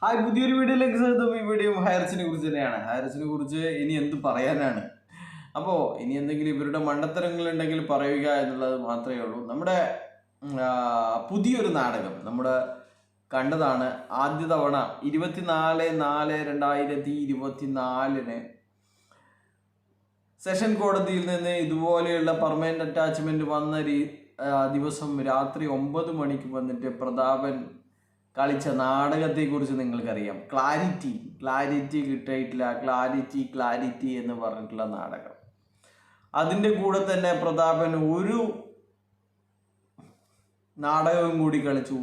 Hi, പുതിയൊരു വീഡിയോയിലേക്ക് സ്വാഗതം. ഈ വീഡിയോ ഹൈറസിനെ കുറിച്ച് തന്നെയാണ്. ഹൈറസിനെ കുറിച്ച് ഇനി എന്ത് പറയാനാണ്? അപ്പോൾ ഇനി എന്തെങ്കിലും ഇവരുടെ മണ്ടത്തരങ്ങൾ ഉണ്ടെങ്കിൽ പറയുക എന്നുള്ളത് മാത്രമേ ഉള്ളൂ. നമ്മുടെ പുതിയൊരു നാടകം നമ്മൾ കണ്ടതാണ്. ആദ്യ തവണ 24/4/2024 സെഷൻ കോടതിയിൽ നിന്ന് ഇതുപോലെയുള്ള പെർമനന്റ് അറ്റാച്ച്മെന്റ് വന്ന ദിവസം രാത്രി 9 മണിക്ക് വന്നിട്ട് പ്രതാപൻ കളിച്ച നാടകത്തെക്കുറിച്ച് നിങ്ങൾക്കറിയാം. ക്ലാരിറ്റി കിട്ടിയിട്ടില്ല, ക്ലാരിറ്റി എന്ന് പറഞ്ഞിട്ടുള്ള നാടകം. അതിൻ്റെ കൂടെ തന്നെ പ്രതാപൻ ഒരു നാടകവും കൂടി കളിച്ചു.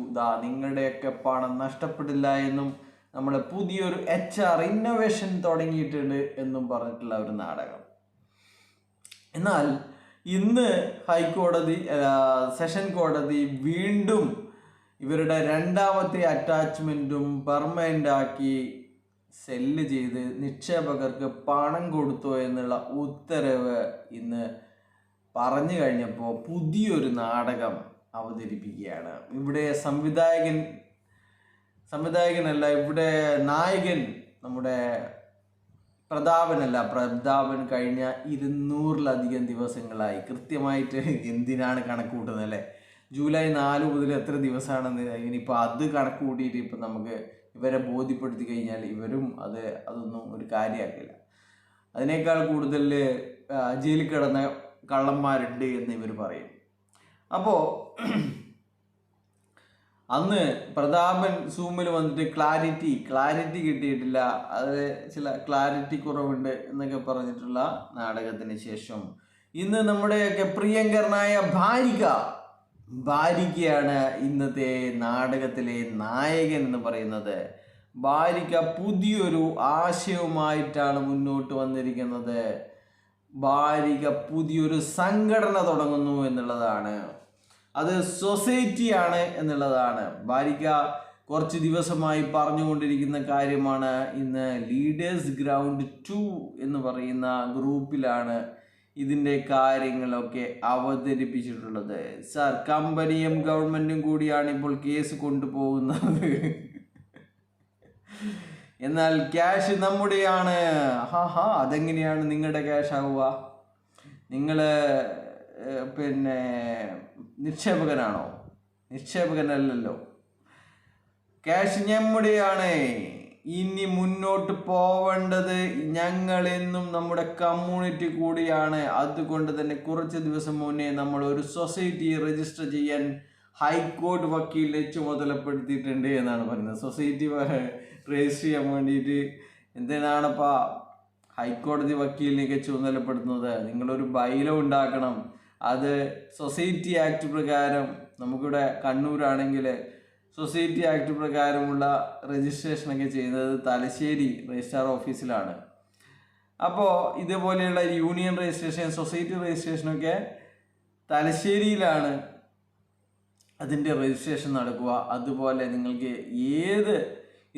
നിങ്ങളുടെയൊക്കെ പണം നഷ്ടപ്പെടില്ല എന്നും നമ്മുടെ പുതിയൊരു HR ഇന്നോവേഷൻ തുടങ്ങിയിട്ടുണ്ട് എന്നും പറഞ്ഞിട്ടുള്ള ഒരു നാടകം. എന്നാൽ ഇന്ന് സെഷൻ കോടതി വീണ്ടും ഇവരുടെ രണ്ടാമത്തെ അറ്റാച്ച്മെൻറ്റും പെർമനൻ്റ് ആക്കി സെല്ല് ചെയ്ത് നിക്ഷേപകർക്ക് പണം കൊടുത്തോ എന്നുള്ള ഉത്തരവ് ഇന്ന് പറഞ്ഞു കഴിഞ്ഞപ്പോൾ പുതിയൊരു നാടകം അവതരിപ്പിക്കുകയാണ്. ഇവിടെ സംവിധായകനല്ല, ഇവിടെ നായകൻ നമ്മുടെ പ്രതാപൻ കഴിഞ്ഞ 200-ലധികം ദിവസങ്ങളായി കൃത്യമായിട്ട് എന്തിനാണ് കണക്ക് കൂട്ടുന്നത് അല്ലേ? ജൂലൈ 4 മുതൽ എത്ര ദിവസമാണെന്ന് ഇനിയിപ്പോൾ അത് കണക്ക് കൂട്ടിയിട്ട് ഇപ്പം നമുക്ക് ഇവരെ ബോധ്യപ്പെടുത്തി കഴിഞ്ഞാൽ ഇവരും അതൊന്നും ഒരു കാര്യമാക്കില്ല. അതിനേക്കാൾ കൂടുതൽ ജയിലിൽ കിടന്ന കള്ളന്മാരുണ്ട് എന്ന് ഇവർ പറയും. അപ്പോൾ അന്ന് പ്രതാപൻ സൂമിൽ വന്നിട്ട് ക്ലാരിറ്റി കിട്ടിയിട്ടില്ല, അത് ചില ക്ലാരിറ്റി കുറവുണ്ട് എന്നൊക്കെ പറഞ്ഞിട്ടുള്ള നാടകത്തിന് ശേഷം ഇന്ന് നമ്മുടെയൊക്കെ പ്രിയങ്കരനായ ഭാരികയാണ് ഇന്നത്തെ നാടകത്തിലെ നായകൻ എന്ന് പറയുന്നത്. ഭാരിക പുതിയൊരു ആശയവുമായിട്ടാണ് മുന്നോട്ട് വന്നിരിക്കുന്നത്. ഭാരിക പുതിയൊരു സംഘടന തുടങ്ങുന്നു എന്നുള്ളതാണ്. അത് സൊസൈറ്റിയാണ് എന്നുള്ളതാണ്. ഭാരിക കുറച്ച് ദിവസമായി പറഞ്ഞുകൊണ്ടിരിക്കുന്ന കാര്യമാണ്. ഇന്ന് ലീഡേഴ്സ് ഗ്രൗണ്ട് 2 എന്ന് പറയുന്ന ഗ്രൂപ്പിലാണ് ഇതിൻ്റെ കാര്യങ്ങളൊക്കെ അവതരിപ്പിച്ചിട്ടുള്ളത്. സാർ, കമ്പനിയും ഗവൺമെൻറ്റും കൂടിയാണ് ഇപ്പോൾ കേസ് കൊണ്ടുപോകുന്നത്. എന്നാൽ ക്യാഷ് നമ്മുടെയാണ്. അതെങ്ങനെയാണ് നിങ്ങളുടെ ക്യാഷ് ആവുക? നിങ്ങൾ നിക്ഷേപകനാണോ? നിക്ഷേപകനല്ലല്ലോ. ക്യാഷ് നമ്മുടെയാണ്. ഇനി മുന്നോട്ട് പോവേണ്ടത് ഞങ്ങളെന്നും നമ്മുടെ കമ്മ്യൂണിറ്റി കൂടിയാണ്. അതുകൊണ്ട് തന്നെ കുറച്ച് ദിവസം മുന്നേ നമ്മൾ ഒരു സൊസൈറ്റി രജിസ്റ്റർ ചെയ്യാൻ ഹൈക്കോടതി വക്കീലിനെ ചുമതലപ്പെടുത്തിയിട്ടുണ്ട് എന്നാണ് പറയുന്നത്. സൊസൈറ്റി രജിസ്റ്റർ ചെയ്യാൻ വേണ്ടിയിട്ട് എന്തിനാണപ്പാ ഹൈക്കോടതി വക്കീലിനെയൊക്കെ ചുമതലപ്പെടുത്തുന്നത്? നിങ്ങളൊരു ബൈലോ ഉണ്ടാക്കണം. അത് സൊസൈറ്റി ആക്ട് പ്രകാരം, നമുക്കിവിടെ കണ്ണൂരാണെങ്കിൽ സൊസൈറ്റി ആക്ട് പ്രകാരമുള്ള രജിസ്ട്രേഷനൊക്കെ ചെയ്യുന്നത് തലശ്ശേരി രജിസ്ട്രാർ ഓഫീസിലാണ്. അപ്പോൾ ഇതേപോലെയുള്ള യൂണിയൻ രജിസ്ട്രേഷൻ, സൊസൈറ്റി രജിസ്ട്രേഷനൊക്കെ തലശ്ശേരിയിലാണ് അതിൻ്റെ രജിസ്ട്രേഷൻ നടക്കുക. അതുപോലെ നിങ്ങൾക്ക് ഏത്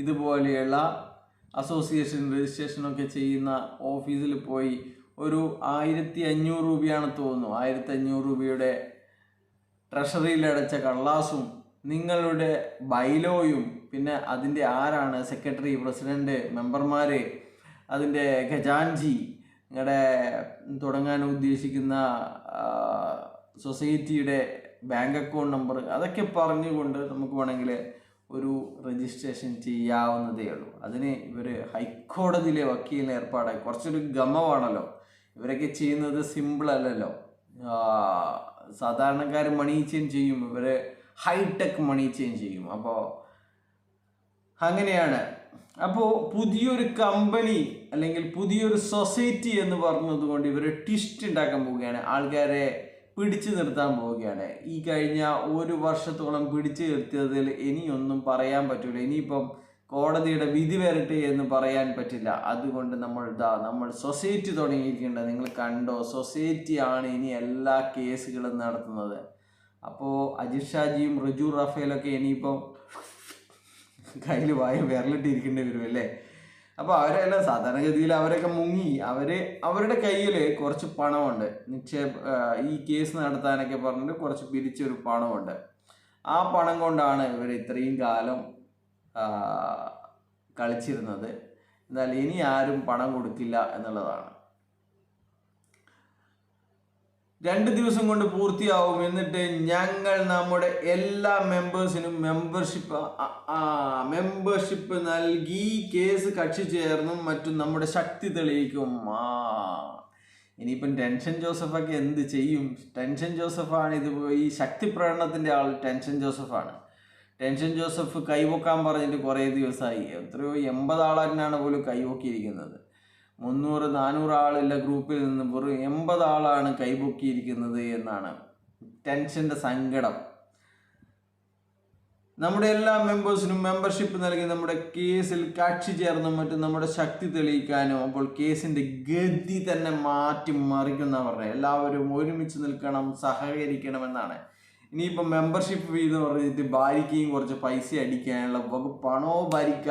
ഇതുപോലെയുള്ള അസോസിയേഷൻ രജിസ്ട്രേഷനൊക്കെ ചെയ്യുന്ന ഓഫീസിൽ പോയി ഒരു 1500 രൂപയാണ് തോന്നുന്നു, 1500 രൂപയുടെ ട്രഷറിയിൽ അടച്ച കള്ളാസും നിങ്ങളുടെ ബൈലോയും പിന്നെ അതിൻ്റെ ആരാണ് സെക്രട്ടറി, പ്രസിഡന്റ്, മെമ്പർമാർ, അതിൻ്റെ ഖജാൻജി, നിങ്ങളുടെ തുടങ്ങാൻ ഉദ്ദേശിക്കുന്ന സൊസൈറ്റിയുടെ ബാങ്ക് അക്കൗണ്ട് നമ്പർ, അതൊക്കെ പറഞ്ഞുകൊണ്ട് നമുക്ക് വേണമെങ്കിൽ ഒരു രജിസ്ട്രേഷൻ ചെയ്യാവുന്നതേ ഉള്ളൂ. അതിന് ഇവർ ഹൈക്കോടതിയിലെ വക്കീലിനെ ഏർപ്പാടായി. കുറച്ചൊരു ഗമമാണല്ലോ. ഇവരൊക്കെ ചെയ്യുന്നത് സിമ്പിൾ അല്ലല്ലോ. സാധാരണക്കാർ മണി ചേഞ്ച് ചെയ്യും, ഇവർ ഹൈടെക് മണി ചേഞ്ച് ചെയ്യും. അപ്പോൾ അങ്ങനെയാണ്. അപ്പോൾ പുതിയൊരു കമ്പനി അല്ലെങ്കിൽ പുതിയൊരു സൊസൈറ്റി എന്ന് പറഞ്ഞതുകൊണ്ട് ഇവർ ട്വിസ്റ്റ് ഉണ്ടാക്കാൻ പോവുകയാണ്. ആൾക്കാരെ പിടിച്ചു നിർത്താൻ പോവുകയാണ്. ഈ കഴിഞ്ഞ 1 വർഷത്തോളം പിടിച്ചു നിർത്തിയതിൽ ഇനിയൊന്നും പറയാൻ പറ്റില്ല. ഇനിയിപ്പം കോടതിയുടെ വിധി വരട്ടെ എന്ന് പറയാൻ പറ്റില്ല. അതുകൊണ്ട് നമ്മൾ സൊസൈറ്റി തുടങ്ങിയിരിക്കേണ്ടത്. നിങ്ങൾ കണ്ടോ, സൊസൈറ്റിയാണ് ഇനി എല്ലാ കേസുകളും നടത്തുന്നത്. അപ്പോൾ അജിത് ഷാജിയും റജു റഫേലൊക്കെ ഇനിയിപ്പം കയ്യിൽ വിരലിട്ടിരിക്കേണ്ടി വരും അല്ലേ? അപ്പോൾ അവരെല്ലാം സാധാരണഗതിയിൽ അവരൊക്കെ മുങ്ങി. അവരുടെ കയ്യിൽ കുറച്ച് പണമുണ്ട്, ഈ കേസ് നടത്താനൊക്കെ പറഞ്ഞിട്ട് കുറച്ച് പിരിച്ചൊരു പണമുണ്ട്. ആ പണം കൊണ്ടാണ് ഇവർ ഇത്രയും കാലം കളിച്ചിരുന്നത്. എന്നാൽ ഇനി ആരും പണം കൊടുക്കില്ല എന്നുള്ളതാണ്. 2 ദിവസം കൊണ്ട് പൂർത്തിയാവും. എന്നിട്ട് ഞങ്ങൾ നമ്മുടെ എല്ലാ മെമ്പേഴ്സിനും മെമ്പർഷിപ്പ് നൽകി കേസ് കക്ഷി ചേർന്നും മറ്റും നമ്മുടെ ശക്തി തെളിയിക്കും. ഇനിയിപ്പം ടെൻഷൻ ജോസഫൊക്കെ എന്ത് ചെയ്യും? ടെൻഷൻ ജോസഫാണ് ഇത്. ഈ ശക്തി പ്രകടനത്തിൻ്റെ ആൾ ടെൻഷൻ ജോസഫാണ്. ടെൻഷൻ ജോസഫ് കൈവക്കാൻ പറഞ്ഞിട്ട് കുറേ ദിവസമായി. എത്രയോ 80 ആളാണ് പോലും കൈവക്കിയിരിക്കുന്നത്. 300-400 ആളുള്ള ഗ്രൂപ്പിൽ നിന്ന് വെറും 80 ആളാണ് കൈപൊക്കിയിരിക്കുന്നത് എന്നാണ് ടെൻഷൻ്റെ സങ്കടം. നമ്മുടെ എല്ലാ മെമ്പേഴ്സിനും മെമ്പർഷിപ്പ് നൽകി നമ്മുടെ കേസിൽ കക്ഷി ചേർന്നും മറ്റും നമ്മുടെ ശക്തി തെളിയിക്കാനും അപ്പോൾ കേസിൻ്റെ ഗതി തന്നെ മാറ്റി മറിക്കുന്ന പറഞ്ഞത്. എല്ലാവരും ഒരുമിച്ച് നിൽക്കണം, സഹകരിക്കണമെന്നാണ്. ഇനിയിപ്പോൾ മെമ്പർഷിപ്പ് ഫീ എന്ന് പറഞ്ഞിട്ട് ഭാര്യയ്ക്കും കുറച്ച് പൈസ അടിക്കാനുള്ള വകുപ്പാണോ ഭാരിക്ക?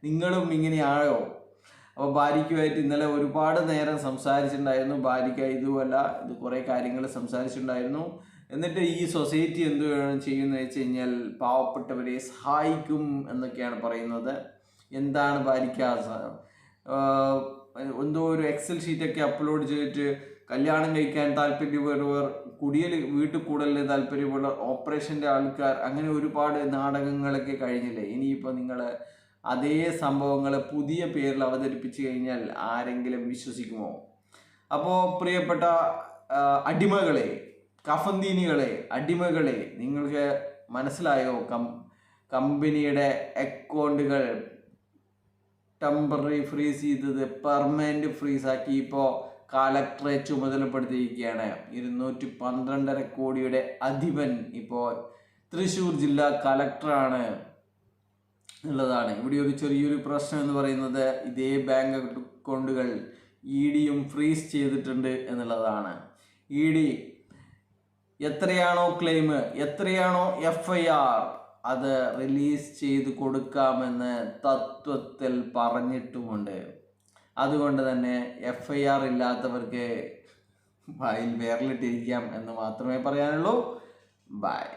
നിങ്ങളും ഇങ്ങനെയാണോ? അപ്പോൾ ഭാര്യയ്ക്കുമായിട്ട് ഇന്നലെ ഒരുപാട് നേരം സംസാരിച്ചിട്ടുണ്ടായിരുന്നു. ഭാര്യയ്ക്ക് ഇതുമല്ല ഇത് കുറേ കാര്യങ്ങൾ സംസാരിച്ചിട്ടുണ്ടായിരുന്നു. എന്നിട്ട് ഈ സൊസൈറ്റി എന്ത് ചെയ്യുന്നത് വെച്ച് കഴിഞ്ഞാൽ പാവപ്പെട്ടവരെ സഹായിക്കും എന്നൊക്കെയാണ് പറയുന്നത്. എന്താണ് ഭാര്യയ്ക്ക് എന്തോ ഒരു എക്സൽ ഷീറ്റൊക്കെ അപ്ലോഡ് ചെയ്തിട്ട് കല്യാണം കഴിക്കാൻ താല്പര്യമുള്ളവർ, വീട്ടിൽ കൂടലിന് താല്പര്യമുള്ള, ഓപ്പറേഷൻ്റെ ആൾക്കാർ, അങ്ങനെ ഒരുപാട് നാടകങ്ങളൊക്കെ കഴിഞ്ഞില്ലേ. ഇനിയിപ്പോൾ നിങ്ങൾ അതേ സംഭവങ്ങൾ പുതിയ പേരിൽ അവതരിപ്പിച്ചു കഴിഞ്ഞാൽ ആരെങ്കിലും വിശ്വസിക്കുമോ? അപ്പോൾ പ്രിയപ്പെട്ട അടിമകളെ, കഫന്തീനികളെ, അടിമകളെ, നിങ്ങൾക്ക് മനസ്സിലായോ? കമ്പനിയുടെ അക്കൗണ്ടുകൾ ടെമ്പററി ഫ്രീസ് ചെയ്തത് പെർമനന്റ് ഫ്രീസാക്കി ഇപ്പോൾ കളക്ടറെ ചുമതലപ്പെടുത്തിയിരിക്കുകയാണ്. 212.5 കോടിയുടെ അധിപൻ ഇപ്പോൾ തൃശ്ശൂർ ജില്ലാ കളക്ടറാണ് ഉള്ളതാണ്. ഇവിടെ ഒരു ചെറിയൊരു പ്രശ്നം എന്ന് പറയുന്നത് ഇതേ ബാങ്ക് അക്കൗണ്ടുകൾ EDയും ഫ്രീസ് ചെയ്തിട്ടുണ്ട് എന്നുള്ളതാണ്. ED എത്രയാണോ ക്ലെയിം, എത്രയാണോ FIR അത് റിലീസ് ചെയ്ത് കൊടുക്കാമെന്ന് തത്വത്തിൽ പറഞ്ഞിട്ടുമുണ്ട്. അതുകൊണ്ട് തന്നെ FIR ഇല്ലാത്തവർക്ക് വായിൽ വിരലിട്ടിരിക്കാം എന്ന് മാത്രമേ പറയാനുള്ളൂ. ബൈ.